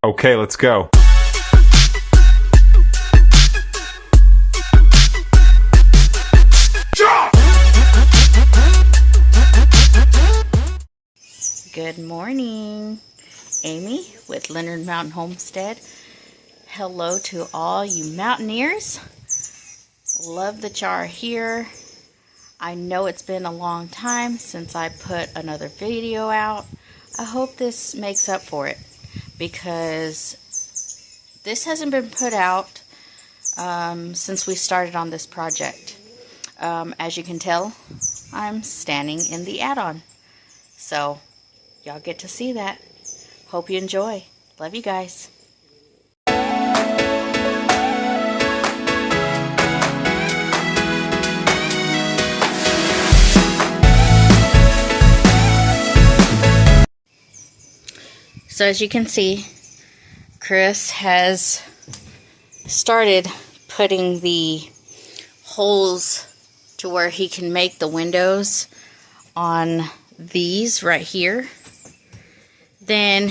Okay, let's go. Good morning, Amy with Leonard Mountain Homestead. Hello to all you mountaineers. Love that you are here. I know it's been a long time since I put another video out. I hope this makes up for it because this hasn't been put out since we started on this project. As you can tell, I'm standing in the add-on. So y'all get to see that. Hope you enjoy. Love you guys. So as you can see, Chris has started putting the holes to where he can make the windows on these right here. Then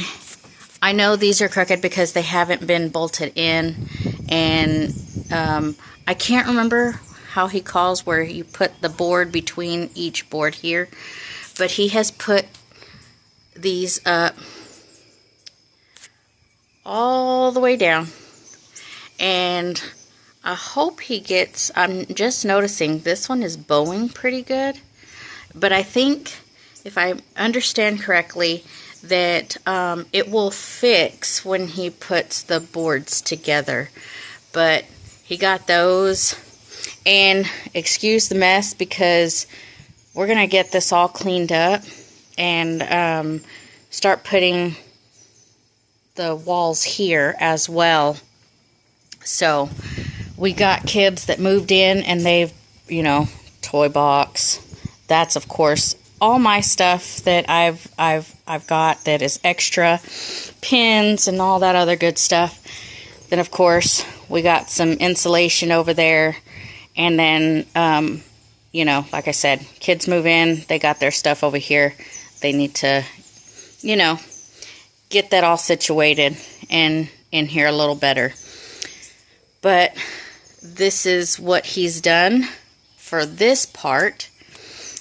I know these are crooked because they haven't been bolted in, and I can't remember how he calls where you put the board between each board here, but he has put these up all the way down, and I hope he gets, I'm just noticing this one is bowing pretty good, but I think if I understand correctly that it will fix when he puts the boards together. But he got those, and excuse the mess because we're gonna get this all cleaned up and start putting the walls here as well. So we got kids that moved in and they've, you know, toy box. That's of course all my stuff that I've got that is extra, pins and all that other good stuff. Then of course we got some insulation over there, and then you know, like I said, kids move in, they got their stuff over here. They need to, you know, get that all situated and in here a little better. But this is what he's done for this part.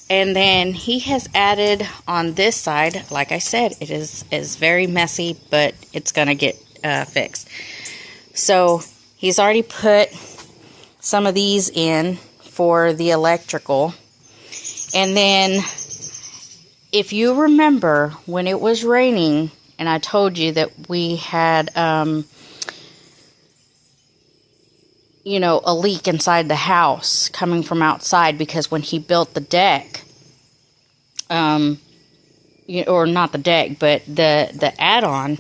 And then he has added on this side, like I said, it is very messy, but it's gonna get fixed. So he's already put some of these in for the electrical. And then if you remember when it was raining and I told you that we had you know, a leak inside the house coming from outside, because when he built the deck, or not the deck, but the add-on,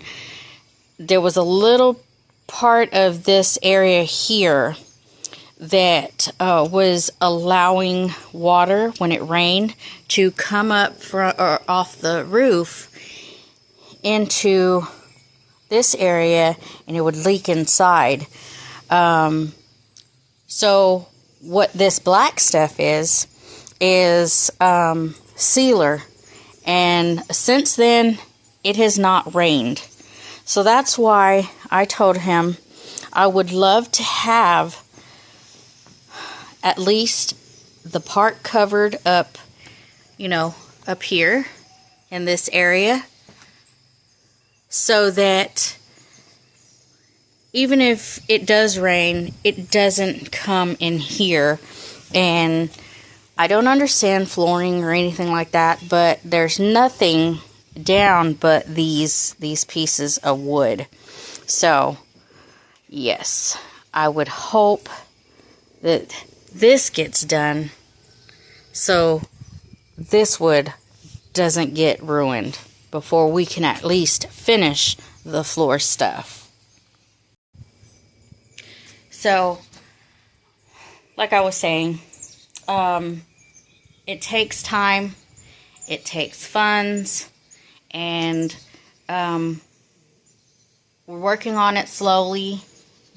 there was a little part of this area here that was allowing water when it rained to come up from or off the roof into this area, and it would leak inside. So what this black stuff is sealer, and since then it has not rained. So that's why I told him I would love to have at least the part covered up, you know, up here in this area, so that even if it does rain, it doesn't come in here. And I don't understand flooring or anything like that, but there's nothing down but these pieces of wood. So yes, I would hope that this gets done so this wood doesn't get ruined before we can at least finish the floor stuff. So, like I was saying, it takes time, it takes funds, and we're working on it slowly,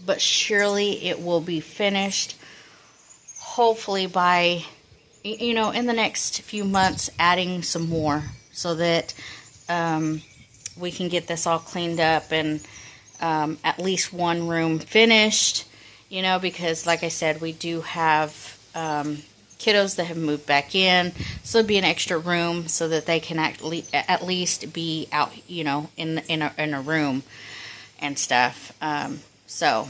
but surely it will be finished. Hopefully by, you know, in the next few months, adding some more so that we can get this all cleaned up and at least one room finished, you know, because like I said, we do have kiddos that have moved back in, so it'd be an extra room so that they can at least be out, you know, in a room and stuff. So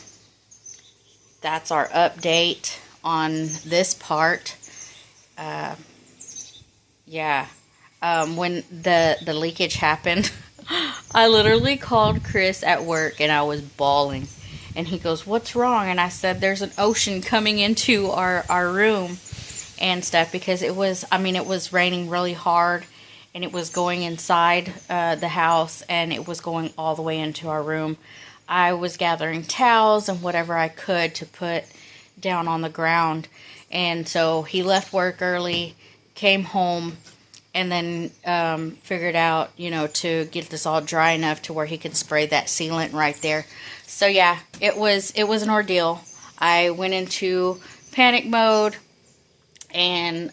that's our update on this part. Yeah. When the leakage happened, I literally called Chris at work and I was bawling. And he goes, "What's wrong?" And I said, "There's an ocean coming into our room and stuff," because it was raining really hard and it was going inside the house and it was going all the way into our room. I was gathering towels and whatever I could to put down on the ground. And so he left work early, came home, and then figured out, you know, to get this all dry enough to where he could spray that sealant right there. So yeah, it was an ordeal. I went into panic mode and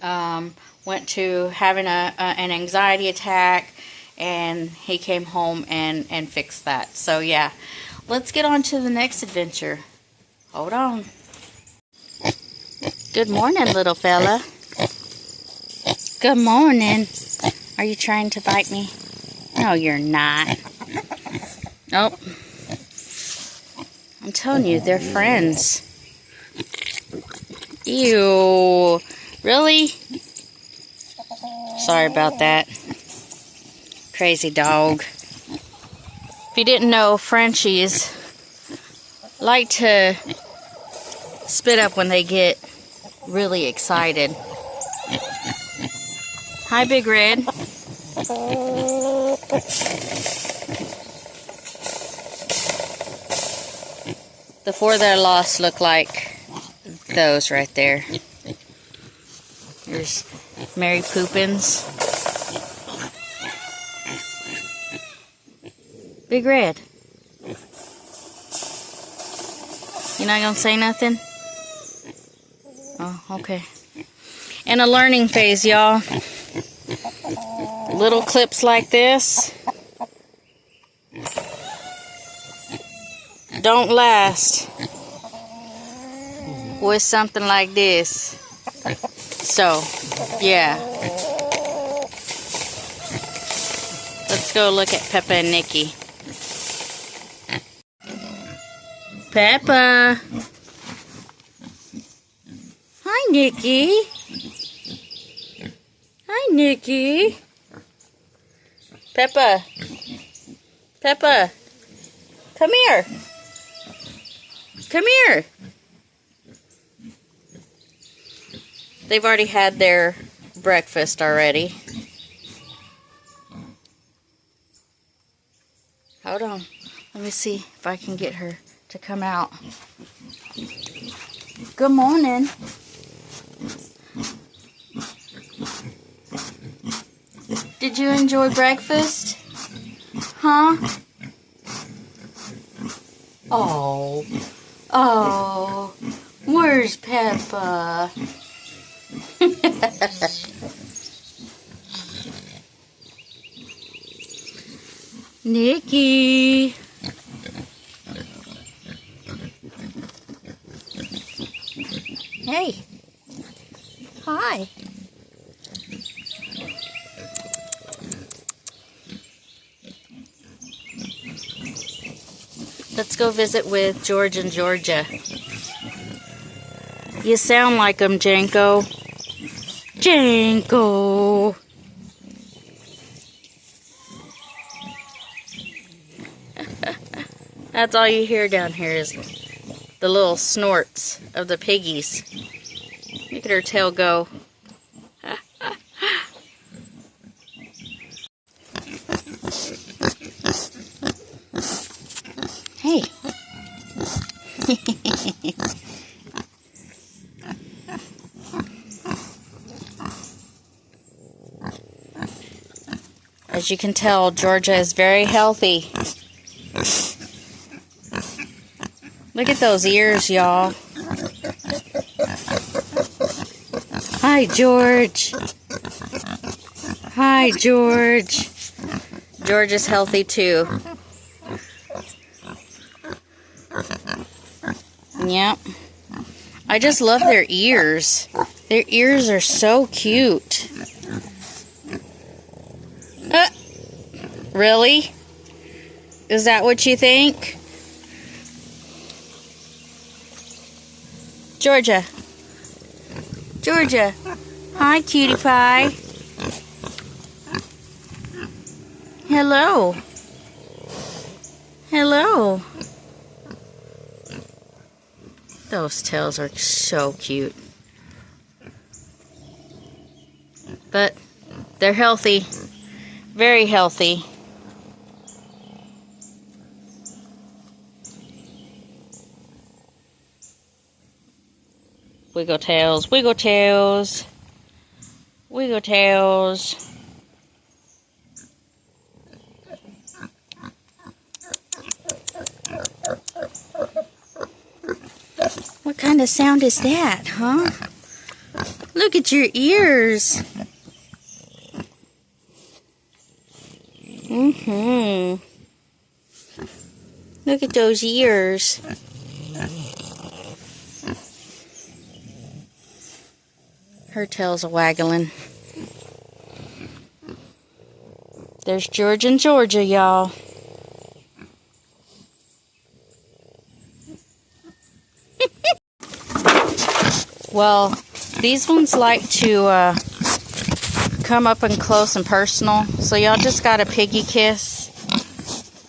went to having an anxiety attack, and he came home and fixed that. So yeah, let's get on to the next adventure. Hold on. Good morning, little fella. Good morning. Are you trying to bite me? No, you're not. Nope. I'm telling you, they're friends. Ew. Really? Sorry about that. Crazy dog. If you didn't know, Frenchies like to spit up when they get really excited. Hi, Big Red. The four that I lost look like those right there. There's Mary Poopins. Big Red. You not gonna say nothing? Oh, okay. In a learning phase, y'all. Little clips like this don't last with something like this. So, yeah. Let's go look at Peppa and Nikki. Peppa. Hi, Nikki. Hi, Nikki. Peppa. Peppa. Come here. Come here. They've already had their breakfast already. Hold on. Let me see if I can get her to come out. Good morning. Did you enjoy breakfast? Huh? Oh. Oh. Where's Peppa? Nikki. Hey. Hi. Let's go visit with George and Georgia. You sound like them, Janko. Janko. That's all you hear down here is the little snorts of the piggies. Look at her tail go. Hey. As you can tell, Georgia is very healthy. Look at those ears, y'all. Hi, George. Hi, George. George is healthy too. Yep. I just love their ears. Their ears are so cute. Really? Is that what you think? Georgia. Georgia. Hi, cutie pie. Hello. Hello. Those tails are so cute. But they're healthy. Very healthy. Wiggle tails, wiggle tails, wiggle tails. What kind of sound is that, huh? Look at your ears. Look at those ears. Her tail's a waggling. There's George and Georgia, y'all. Well, these ones like to come up and close and personal, so y'all just got a piggy kiss.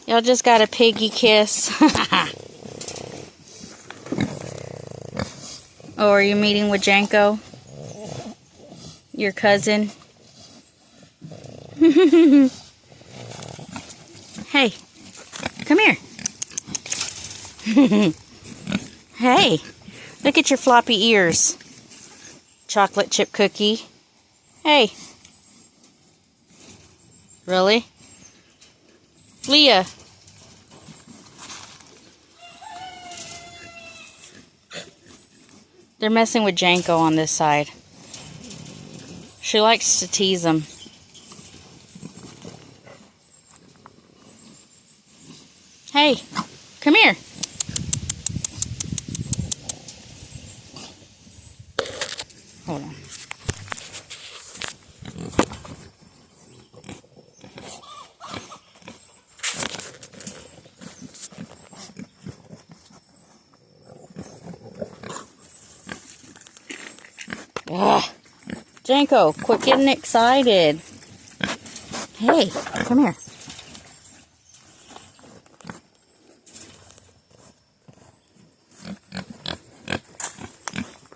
Y'all just got a piggy kiss. Oh, are you meeting with Janko? Your cousin? Hey, come here. Hey, look at your floppy ears. Chocolate chip cookie. Hey. Really? Leah. They're messing with Janko on this side. She likes to tease him. Hey, come here. Hold on. Ugh. Janko, quit getting excited. Hey, come here.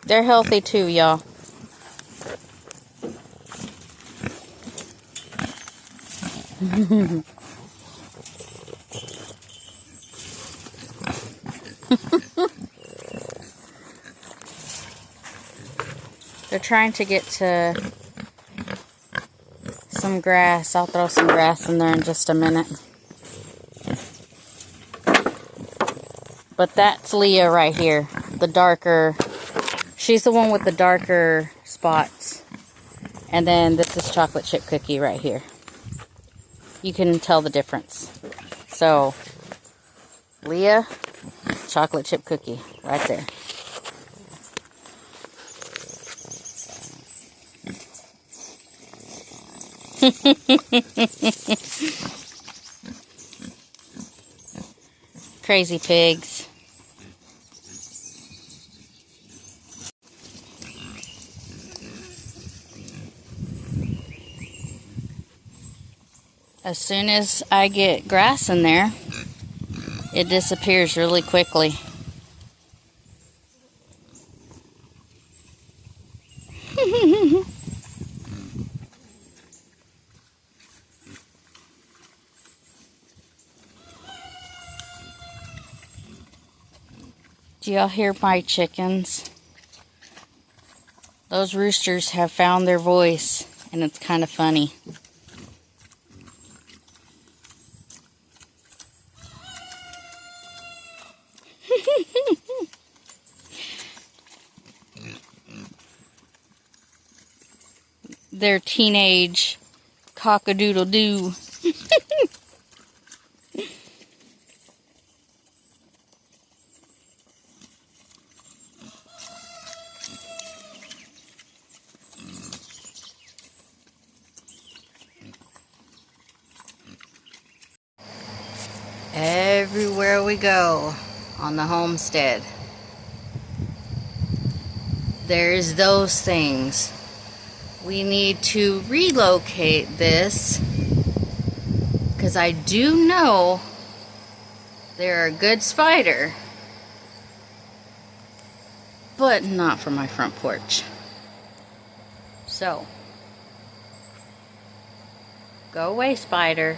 They're healthy too, y'all. They're trying to get to some grass. I'll throw some grass in there in just a minute. But that's Leah right here. The darker. She's the one with the darker spots. And then this is chocolate chip cookie right here. You can tell the difference. So, Leah, chocolate chip cookie right there. Crazy pigs. As soon as I get grass in there, it disappears really quickly. Do y'all hear my chickens? Those roosters have found their voice, and it's kind of funny. They're teenage cock-a-doodle-doo. Everywhere we go on the homestead, there's those things. We need to relocate this because I do know they're a good spider, but not for my front porch. So, go away, spider.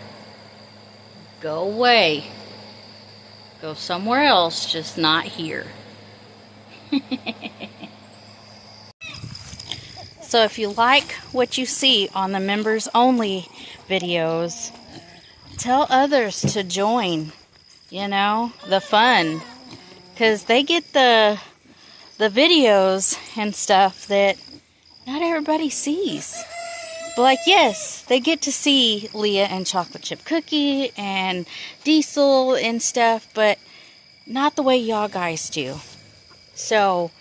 Go away. Go somewhere else, just not here. So if you like what you see on the members only videos, tell others to join, you know, the fun. Because they get the videos and stuff that not everybody sees. But like, yes, they get to see Leah and Chocolate Chip Cookie and Diesel and stuff, but not the way y'all guys do. So,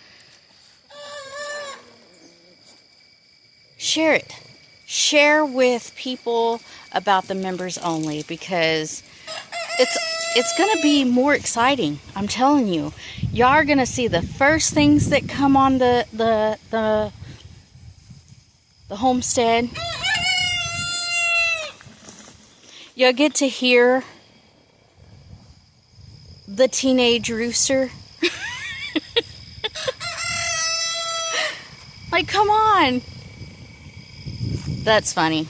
share it. Share with people about the members only, because it's going to be more exciting. I'm telling you. Y'all are going to see the first things that come on the homestead. You'll get to hear the teenage rooster. Like, come on. That's funny.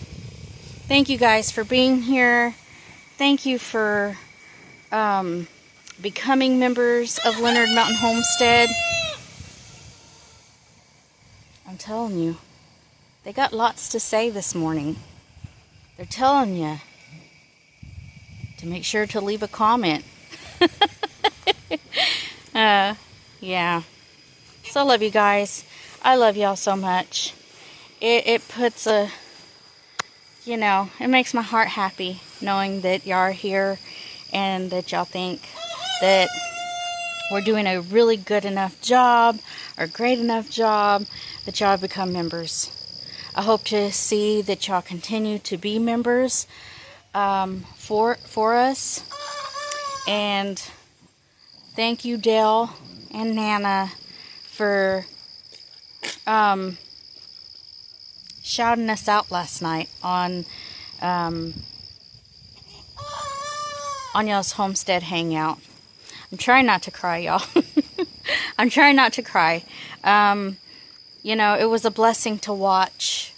Thank you guys for being here. Thank you for becoming members of Leonard Mountain Homestead. I'm telling you, they got lots to say this morning. They're telling you to make sure to leave a comment. Yeah. So I love you guys. I love y'all so much. It puts a, you know, it makes my heart happy knowing that y'all are here and that y'all think that we're doing a really good enough job or great enough job that y'all have become members. I hope to see that y'all continue to be members for us. And thank you, Dale and Nana, for shouting us out last night on y'all's Homestead Hangout. I'm trying not to cry, y'all. I'm trying not to cry. You know, it was a blessing to watch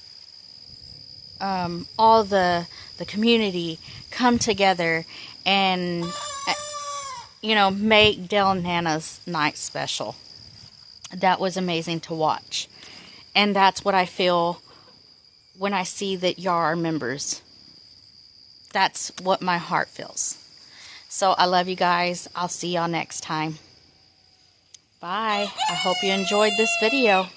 all the community come together and, you know, make Dale and Nana's night special. That was amazing to watch. And that's what I feel when I see that y'all are members. That's what my heart feels. So I love you guys. I'll see y'all next time. Bye. I hope you enjoyed this video.